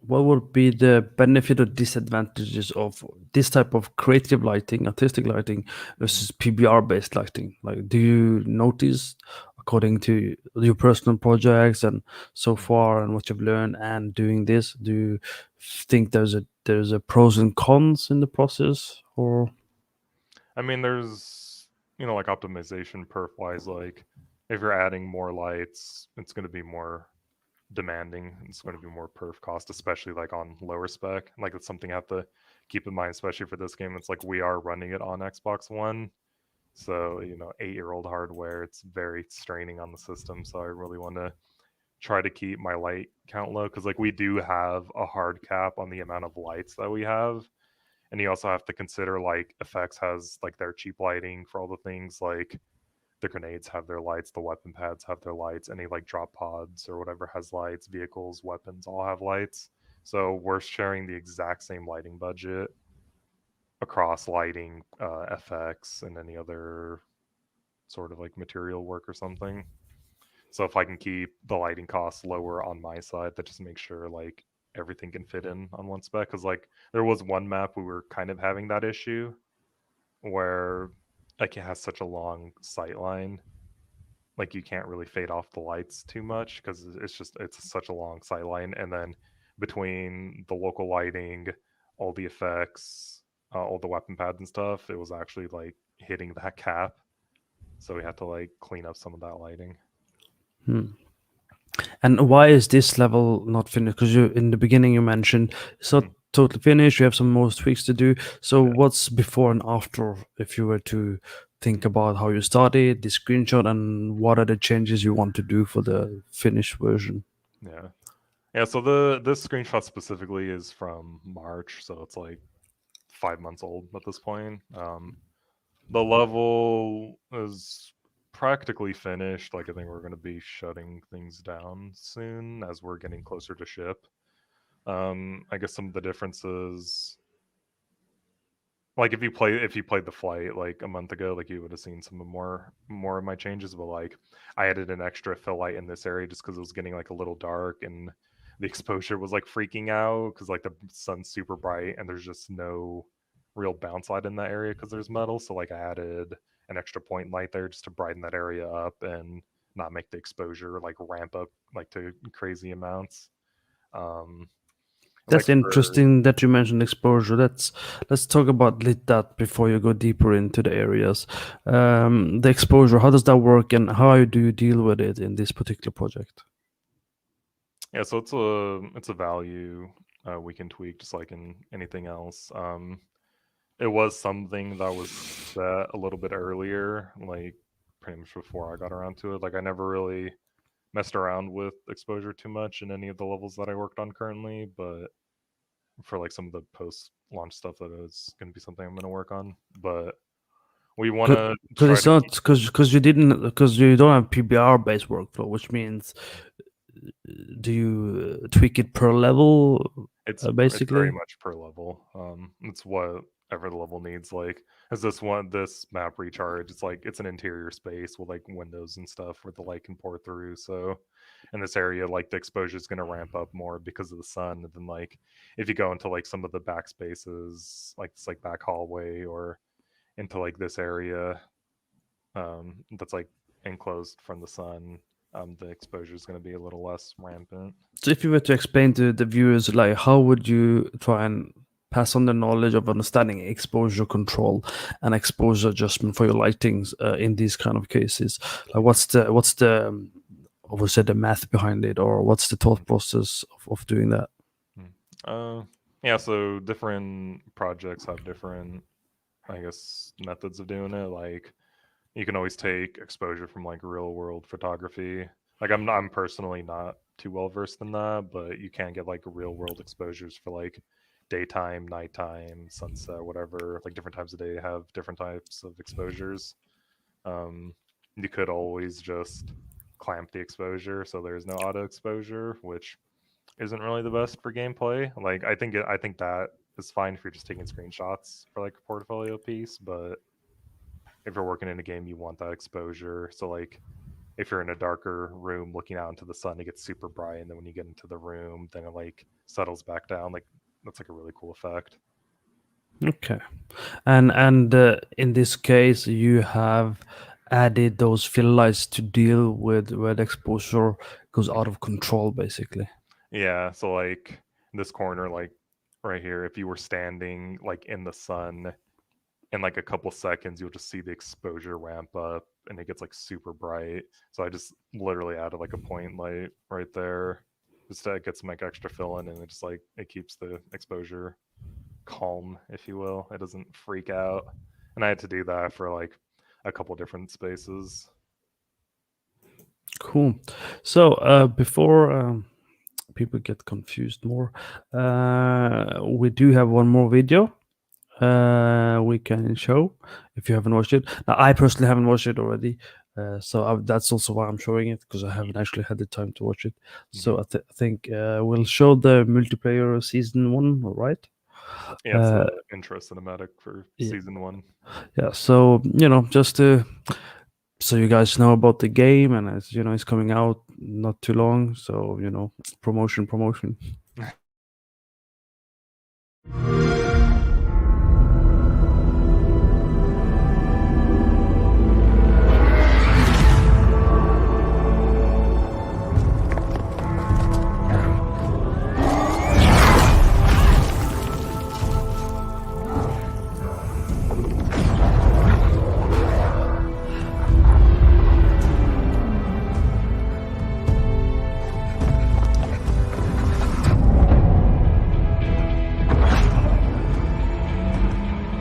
what would be the benefit or disadvantages of this type of creative lighting, artistic lighting, versus PBR based lighting? Like, do you notice, according to your personal projects and so far, and what you've learned and doing this, do you think there's a pros and cons in the process, or? I mean, there's, like optimization perf wise, like if you're adding more lights, it's going to be more demanding. It's going to be more perf cost, especially like on lower spec. Like it's something I have to keep in mind, especially for this game. It's like we are running it on Xbox One. So, 8-year-old hardware, it's very straining on the system. So I really want to try to keep my light count low because like we do have a hard cap on the amount of lights that we have. And you also have to consider like effects has like their cheap lighting for all the things, like the grenades have their lights, the weapon pads have their lights, any like drop pods or whatever has lights, vehicles, weapons all have lights. So we're sharing the exact same lighting budget across lighting, FX, and any other sort of like material work or something. So if I can keep the lighting costs lower on my side, that just makes sure like everything can fit in on one spec. Because like there was one map we were kind of having that issue where like it has such a long sight line, like you can't really fade off the lights too much because it's such a long sight line, and then between the local lighting, all the effects, all the weapon pads and stuff, it was actually like hitting that cap, so we had to like clean up some of that lighting. And why is this level not finished? Because you, in the beginning, you mentioned it's not totally finished. You have some more tweaks to do. So, what's before and after? If you were to think about how you started, the screenshot, and what are the changes you want to do for the finished version? Yeah. So this screenshot specifically is from March, so it's like 5 months old at this point. The level is practically finished. Like I think we're going to be shutting things down soon as we're getting closer to ship. I guess some of the differences, like if you played the flight like a month ago, like you would have seen some more of my changes. But like I added an extra fill light in this area just because it was getting like a little dark and the exposure was like freaking out because like the sun's super bright and there's just no real bounce light in that area because there's metal. So like I added an extra point light there just to brighten that area up and not make the exposure like ramp up like to crazy amounts. That's Like interesting that you mentioned exposure. Let's talk about that before you go deeper into the areas. The exposure, how does that work, and how do you deal with it in this particular project? Yeah, so it's a value we can tweak just like in anything else. It was something that was set a little bit earlier, like pretty much before I got around to it. Like I never really messed around with exposure too much in any of the levels that I worked on currently, but for like some of the post launch stuff, that is going to be something I'm going to work on. But we want to because it's not because you don't have PBR based workflow, which means do you tweak it per level? It's basically very much per level. It's whatever the level needs. Like, as this map recharge, it's like it's an interior space with like windows and stuff where the light can pour through. So in this area, like the exposure is going to ramp up more because of the sun. And then like if you go into like some of the back spaces, like this like back hallway or into like this area, that's like enclosed from the sun, the exposure is going to be a little less rampant. So if you were to explain to the viewers, like how would you try and pass on the knowledge of understanding exposure control and exposure adjustment for your lightings in these kind of cases? Like what's the obviously the math behind it, or what's the thought process of doing that? Yeah, so different projects have different, I guess, methods of doing it. Like you can always take exposure from like real world photography. Like I'm personally not too well versed in that, but you can get like real world exposures for like daytime, nighttime, sunset, whatever. Like different times of day have different types of exposures. You could always just clamp the exposure so there's no auto exposure, which isn't really the best for gameplay. Like I think that is fine if you're just taking screenshots for like a portfolio piece, but if you're working in a game, you want that exposure. So like if you're in a darker room looking out into the sun, it gets super bright, and then when you get into the room, then it like settles back down. Like that's like a really cool effect. Okay, and in this case, you have added those fill lights to deal with where the exposure goes out of control, basically. Yeah, so like this corner, like right here, if you were standing like in the sun, in like a couple seconds, you'll just see the exposure ramp up and it gets like super bright. So I just literally added like a point light right there just to get some like extra fill in, and it just like it keeps the exposure calm, if you will. It doesn't freak out. And I had to do that for like a couple different spaces. Cool. So before people get confused more, we do have one more video we can show if you haven't watched it. Now, I personally haven't watched it already, so that's also why I'm showing it, because I haven't actually had the time to watch it. So I think we'll show the multiplayer season 1, right? Yeah, it's the intro cinematic for season 1. Yeah, so just so you guys know about the game, and as you know, it's coming out not too long, so promotion.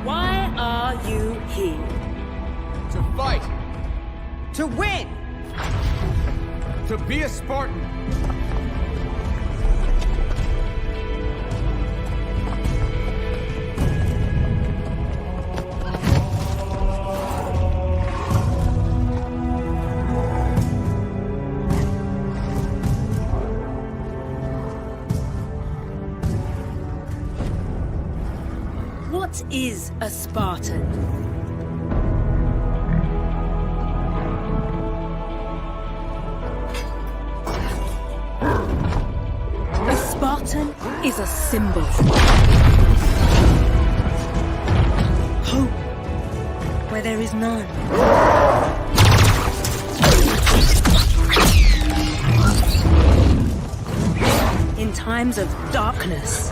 Why are you here? To fight! To win! To be a Spartan! What is a Spartan? A Spartan is a symbol. Hope. where there is none. In times of darkness,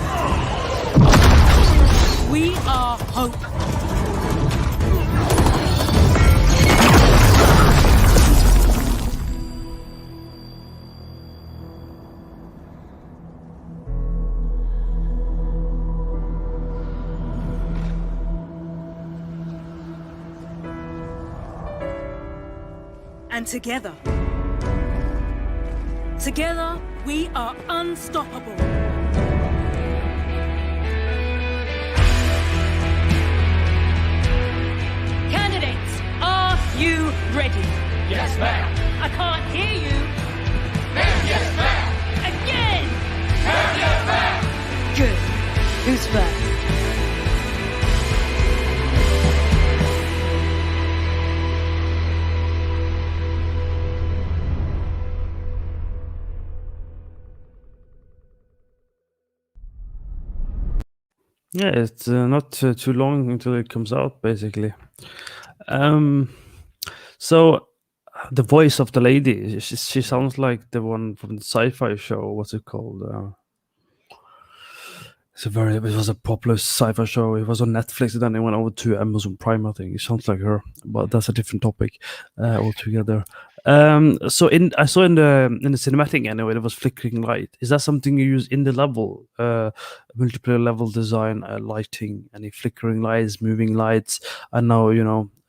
we are hope. And together, we are unstoppable. Candidates, are you ready? Yes, ma'am. I can't hear you. Ma'am, yes, ma'am. Again! Ma'am, yes, ma'am. Good. Who's first? Yeah, it's not too long until it comes out, basically. So the voice of the lady, she sounds like the one from the sci-fi show. What's it called? It was a popular sci-fi show. It was on Netflix, and then it went over to Amazon Prime. I think it sounds like her, but that's a different topic altogether. So I saw in the cinematic anyway, there was flickering light. Is that something you use in the level, multiplayer level design, lighting, any flickering lights, moving lights? I know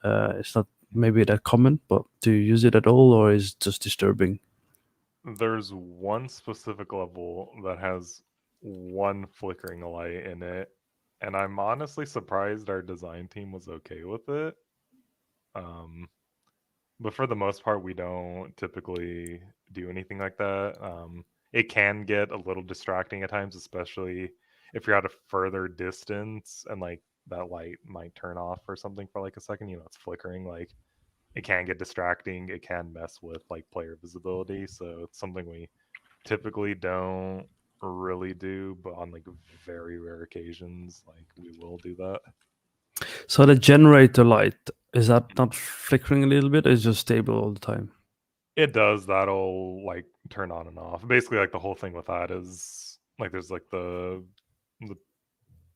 it's not maybe that common, but do you use it at all, or is it just disturbing? There's one specific level that has one flickering light in it, and I'm honestly surprised our design team was okay with it. But for the most part, we don't typically do anything like that. It can get a little distracting at times, especially if you're at a further distance and like that light might turn off or something for like a second. It's flickering. Like it can get distracting. It can mess with like player visibility. So it's something we typically don't really do, but on like very rare occasions, like we will do that. So the generator light, is that not flickering a little bit, or is it just stable all the time? It does. That'll like turn on and off. Basically, like the whole thing with that is like there's like the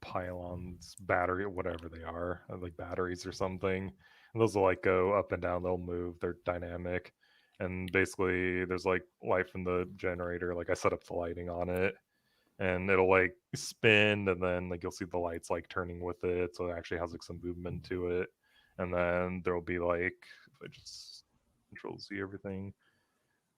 pylons, battery, whatever they are, like batteries or something. And those will like go up and down. They'll move. They're dynamic. And basically, there's like light from the generator. Like I set up the lighting on it, and it'll like spin, and then like you'll see the lights like turning with it. So it actually has like some movement to it. And then there'll be like, if I just Control Z everything.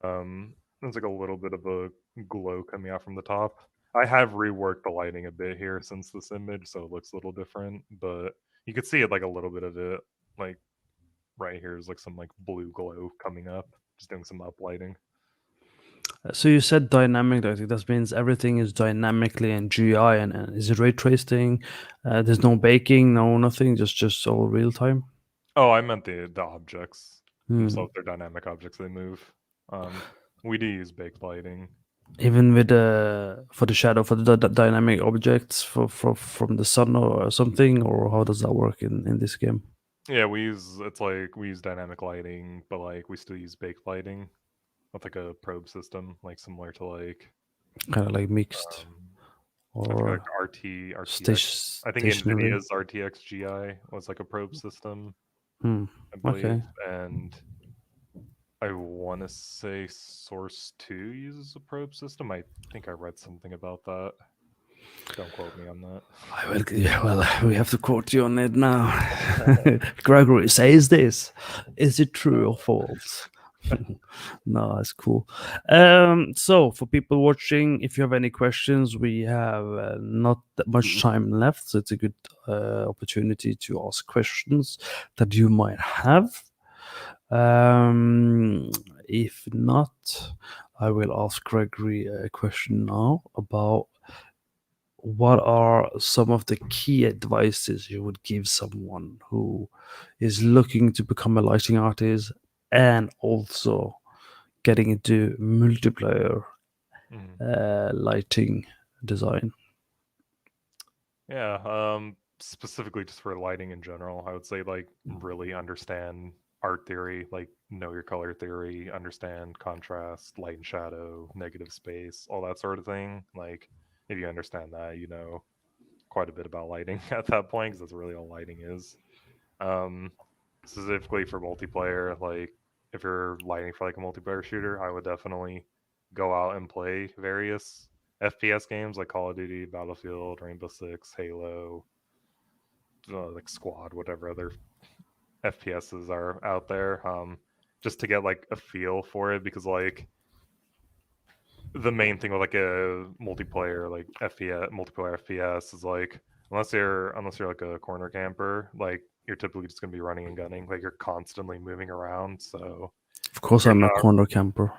There's like a little bit of a glow coming out from the top. I have reworked the lighting a bit here since this image, so it looks a little different, but you could see it like a little bit of it, like right here is like some like blue glow coming up, just doing some up lighting. So you said dynamic lighting. That means everything is dynamically in GI, and is it ray tracing? There's no baking, no nothing, just all real time. Oh, I meant the objects. Hmm. So if they're dynamic objects, they move. We do use baked lighting. Even with for the shadow, for the dynamic objects from the sun or something, or how does that work in this game? Yeah, we use dynamic lighting, but like we still use baked lighting with like a probe system, like similar to like Kind of like mixed I think or like RTX. I think stationary. NVIDIA's RTX GI was like a probe system, Hmm. I believe, Okay. and I want to say Source 2 uses a probe system. I think I read something about that. Don't quote me on that. Well, we have to quote you on it now. Gregory says this. Is it true or false? No, that's cool. So for people watching, if you have any questions, we have not that much time left, so it's a good opportunity to ask questions that you might have. If not, I will ask Gregory a question now about what are some of the key advices you would give someone who is looking to become a lighting artist and also getting into multiplayer lighting design? Yeah. specifically just for lighting in general, I would say like really understand art theory, like know your color theory, understand contrast, light and shadow, negative space, all that sort of thing. Like if you understand that, you know quite a bit about lighting at that point because that's really all lighting is. Um, Specifically for multiplayer, like if you're lighting for like a multiplayer shooter, I would definitely go out and play various FPS games like Call of Duty, Battlefield, Rainbow Six, Halo, like Squad, whatever other FPSs are out there, just to get like a feel for it. Because like the main thing with like a multiplayer like FPS, multiplayer FPS is like unless you're like a corner camper, like you're typically just gonna be running and gunning. Like you're constantly moving around, so Of course, you're I'm a not. corner camper.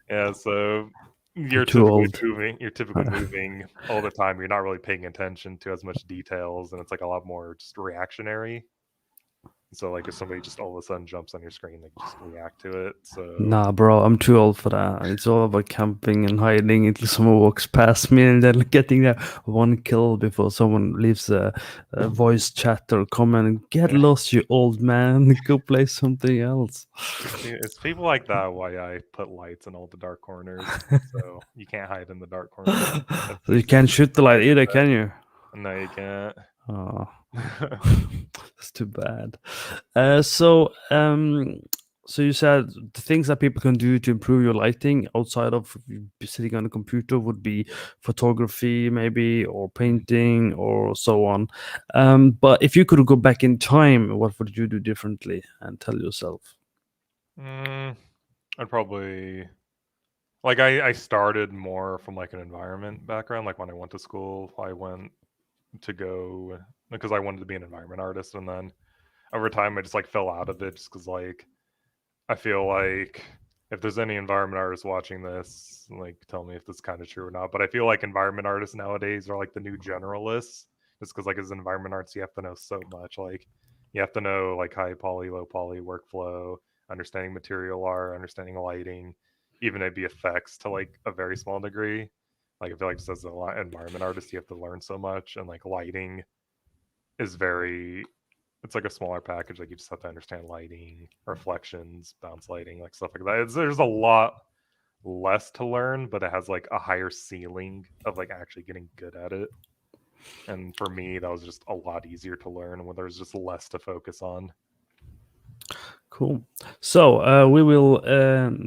Yeah, so I'm too old. You're typically moving all the time. You're not really paying attention to as much details, and it's like a lot more just reactionary. So like if somebody just all of a sudden jumps on your screen, like just react to it. So Nah, bro, I'm too old for that. It's all about camping and hiding until someone walks past me and then getting that one kill before someone leaves a voice chat or comment. Get Yeah. lost, you old man. Go play something else. It's people like that why I put lights in all the dark corners. So you can't hide in the dark corners. So you can't shoot the light either, can you? No, you can't. Oh, that's too bad. So you said the things that people can do to improve your lighting outside of sitting on a computer would be photography, maybe, or painting, or so on. But if you could go back in time, what would you do differently? And tell yourself. I'd probably like I started more from like an environment background. Like when I went to school, I went to go because I wanted to be an environment artist, and then over time I just like fell out of it just because like I feel like if there's any environment artists watching this, like tell me if this is kind of true or not. But I feel like environment artists nowadays are like the new generalists, just because like as environment artists you have to know so much. Like you have to know like high poly, low poly workflow, understanding material art, understanding lighting, even maybe effects to like a very small degree. Like I feel like just as an environment artist, you have to learn so much, and like lighting is very it's like a smaller package. Like you just have to understand lighting, reflections, bounce lighting, like stuff like that. There's a lot less to learn, but it has like a higher ceiling of like actually getting good at it. And for me, that was just a lot easier to learn when there's just less to focus on. Cool. So we will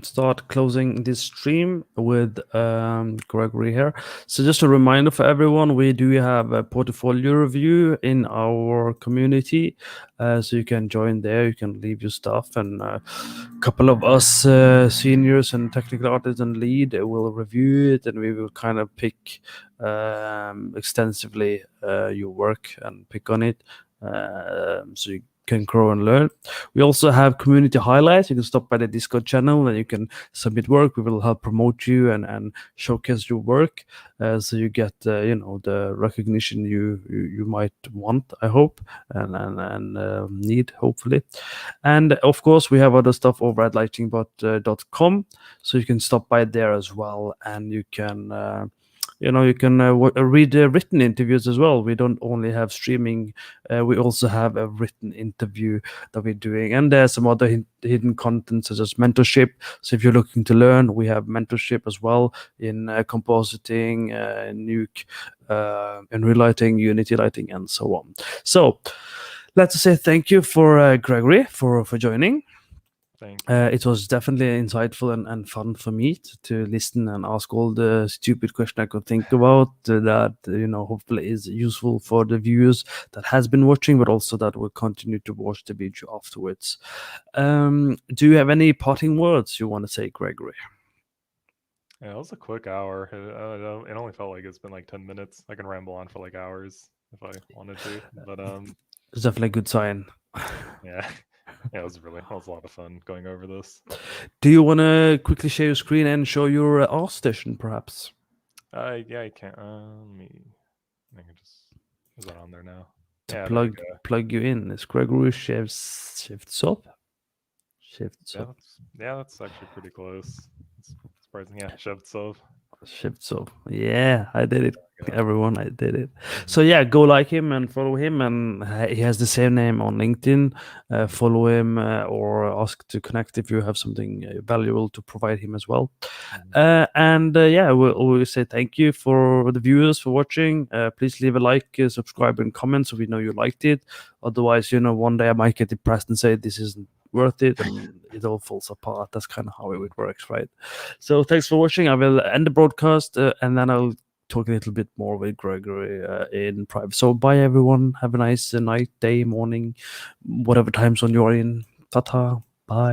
start closing this stream with Gregory here. So just a reminder for everyone, we do have a portfolio review in our community. So you can join there, you can leave your stuff, and a couple of us seniors and technical artists and lead will review it, and we will kind of pick extensively your work and pick on it. So you can grow and learn. We also have community highlights. You can stop by the Discord channel and you can submit work. We will help promote you and showcase your work, so you get the recognition you might want, I hope, and need, hopefully. And of course we have other stuff over at lightingbot.com, so you can stop by there as well, and you can read written interviews as well. We don't only have streaming, we also have a written interview that we're doing, and there's some other hidden content such as mentorship. So if you're looking to learn, we have mentorship as well in compositing, nuke, in real lighting, unity lighting, and so on. So let's say thank you for Gregory for joining. It was definitely insightful and fun for me to listen and ask all the stupid questions I could think about that hopefully is useful for the viewers that has been watching, but also that will continue to watch the video afterwards. Do you have any parting words you want to say, Gregory? Yeah, it was a quick hour. It only felt like it's been like 10 minutes. I can ramble on for like hours if I wanted to, but it's definitely a good sign. Yeah. Yeah, it was a lot of fun going over this. Do you want to quickly share your screen and show your art station, perhaps? Yeah, I can. I can just. Is that on there now? To plug you in. It's Gregory Shevtsov. Yeah, that's actually pretty close. It's surprising. Yeah, Shevtsov. Shevtsov. Yeah, I did it. Everyone, I did it. So yeah, go like him and follow him, and he has the same name on LinkedIn. Follow him or ask to connect if you have something valuable to provide him as well. And yeah, we'll always say thank you for the viewers for watching. Please leave a like, subscribe, and comment so we know you liked it. Otherwise, one day I might get depressed and say this isn't worth it, and it all falls apart. That's kind of how it works, right? So thanks for watching. I will end the broadcast and then I'll talk a little bit more with Gregory in private. So bye everyone. Have a nice night, day, morning, whatever time zone you're in. Ta-ta. Bye.